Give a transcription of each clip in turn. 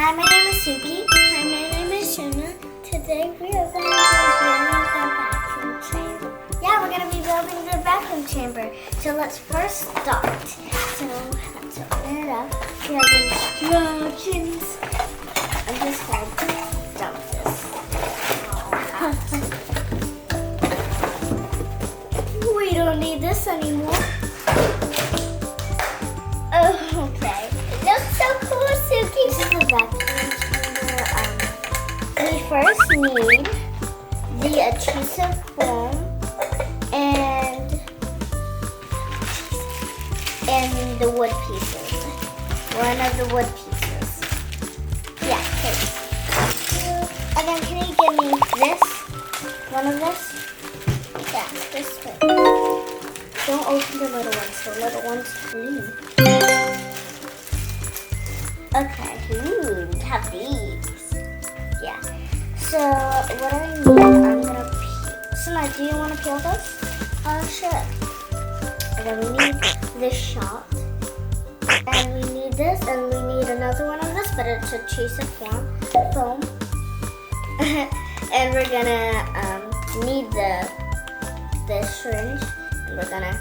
Hi, my name is Suki. Hi, my name is Sunnah. Today we are going to be building the vacuum chamber. Yeah, we're going to be building the vacuum chamber. So let's first start. So let's open it up. We have instructions. I'm just going to dump this. We don't need this anymore. Oh, okay. It looks so cool, Suki. This is the vacuum chamber. We first need the adhesive foam and the wood pieces. One of the wood pieces. Yeah, okay. And then can you give me this? One of this? Yeah, this one. Don't open the little ones. The little ones leave. Okay. Ooh, we have these. Yeah. So what do I need? I'm gonna peel. Sunnah, do you want to peel this? Sure. And then we need this shot. And we need this, and we need another one of this, but it's a adhesive foam. And we're gonna need the syringe, and we're gonna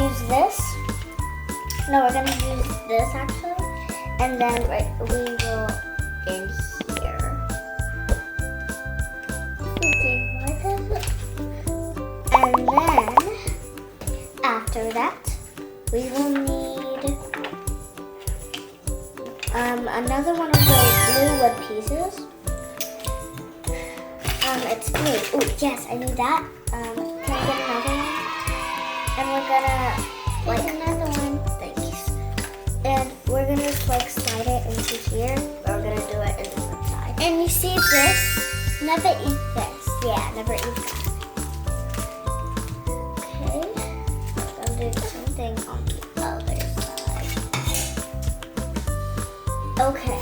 use this. No, we're gonna use this actually, and then we will in here. Okay, what is it? And then after that, we will need another one of those blue wood pieces. It's blue. Oh yes, I need that. Can I get another one? And we're gonna Another one. thanks. And we're gonna just slide it into here. But we're gonna do it in different side. And you see this? Never eat this. Yeah, never eat that. Okay. I'll do the same thing on the other side. Okay.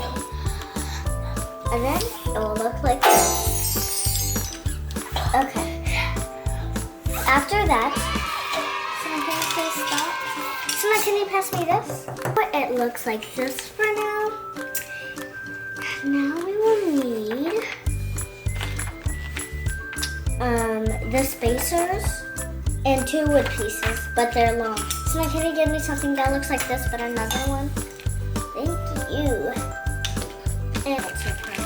And then it will look like this. Okay. After that, Sunnah, can you pass me this? It looks like this for now. Now we will need the spacers and 2 wood pieces, but they're long. Sunnah, can you give me something that looks like this, but another one? Thank you. And it's so pretty.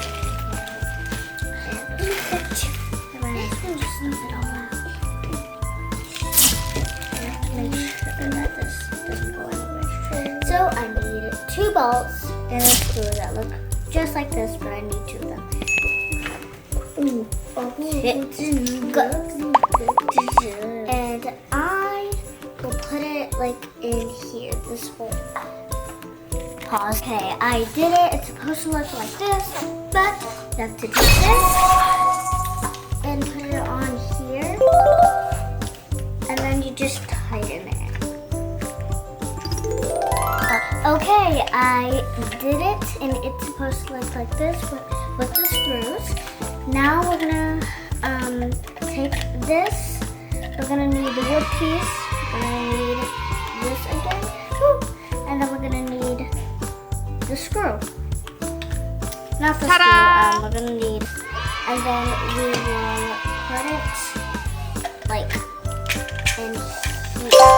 And just snip it all out. Make sure that this doesn't go anywhere. So I need 2 bolts and a screw that look just like this, but I need 2 of them. Ooh, and I will put it like in here, this hole. Pause. Okay, I did it. It's supposed to look like this, but you have to do this and put it on here, and then you just tighten it. Okay, I did it, and it's supposed to look like this with the screws. Now we're gonna take this. We're gonna need the wood piece. We're gonna need this again. Woo. And then we're gonna need the screw. Not the screw. We're gonna need, and then we will put it like in here,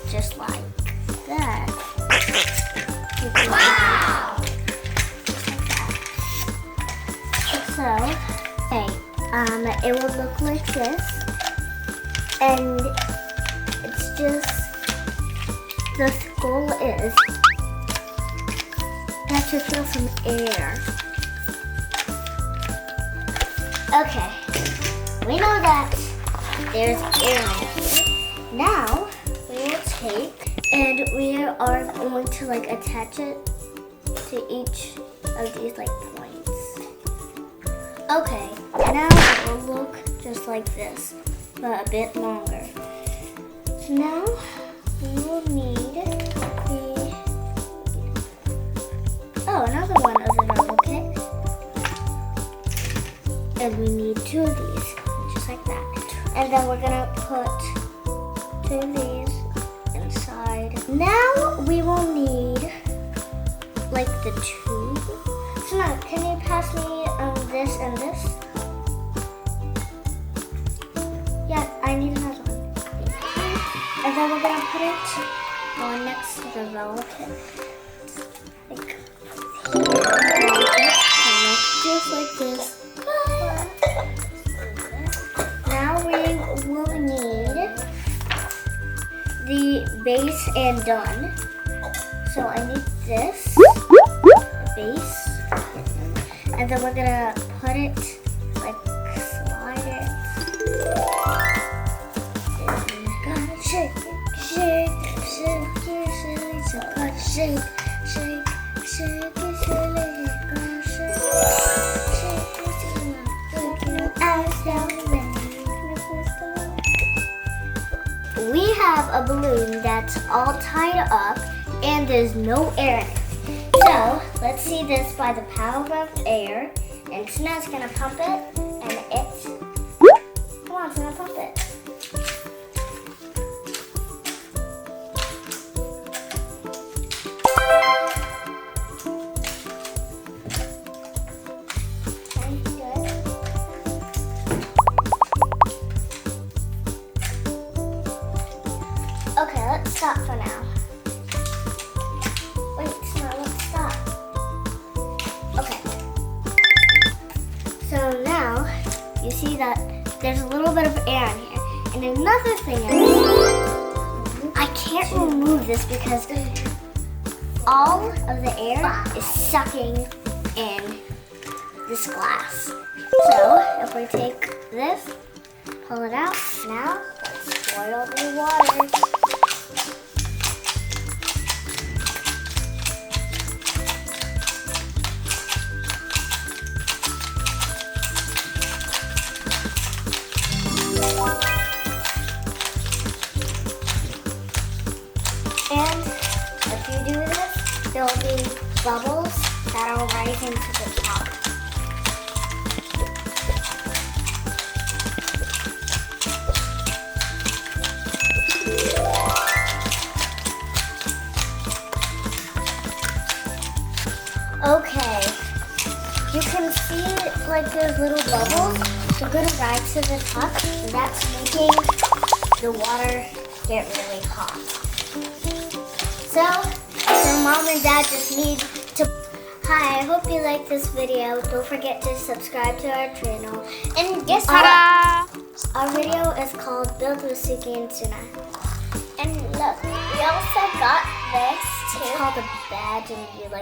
just like that. Wow! Just like that. So, okay, it will look like this, and it's just, the goal is you have to fill some air. Okay, we know that there's air in here. Now, we will take, and we are going to like attach it to each of these like points. Okay, now it will look just like this, but a bit longer. So now we will need another one of them, okay? And we need 2 of these, just like that. And then we're gonna put 2 of these inside. Now we will need the tube. So now, can you pass me this and this? Yeah, I need another one. And then we're gonna put it on next to the velvet. Like here. Just like this. Now we will need the base and done. So I need this base, and then we're gonna put it, like slide it. Gotta shake it, shake it, shake it, shake it, shake, shake it, shake it, shake it. We have a balloon that's all tied up and there's no air in it. So let's see this by the power of air. And Sunnah's gonna pump it, and come on, Sunnah, pump it. Okay, good. Okay, let's stop for now. Wait, Sunnah, let's stop. Okay. So now, you see that there's a little bit of air in here. And another thing is, I can't remove this because all of the air is sucking in this glass. So, if we take this, pull it out, now let's boil the water. And if you do this, there will be bubbles that are rising to the top. Okay, you can see like there's little bubbles. They're going to rise to the top, and that's making the water get really hot. So Mom and Dad just need to... Hi, I hope you like this video. Don't forget to subscribe to our channel. And guess what? Our video is called Build with Suki and Sunnah. And look, we also got this too. It's called a badge, and you like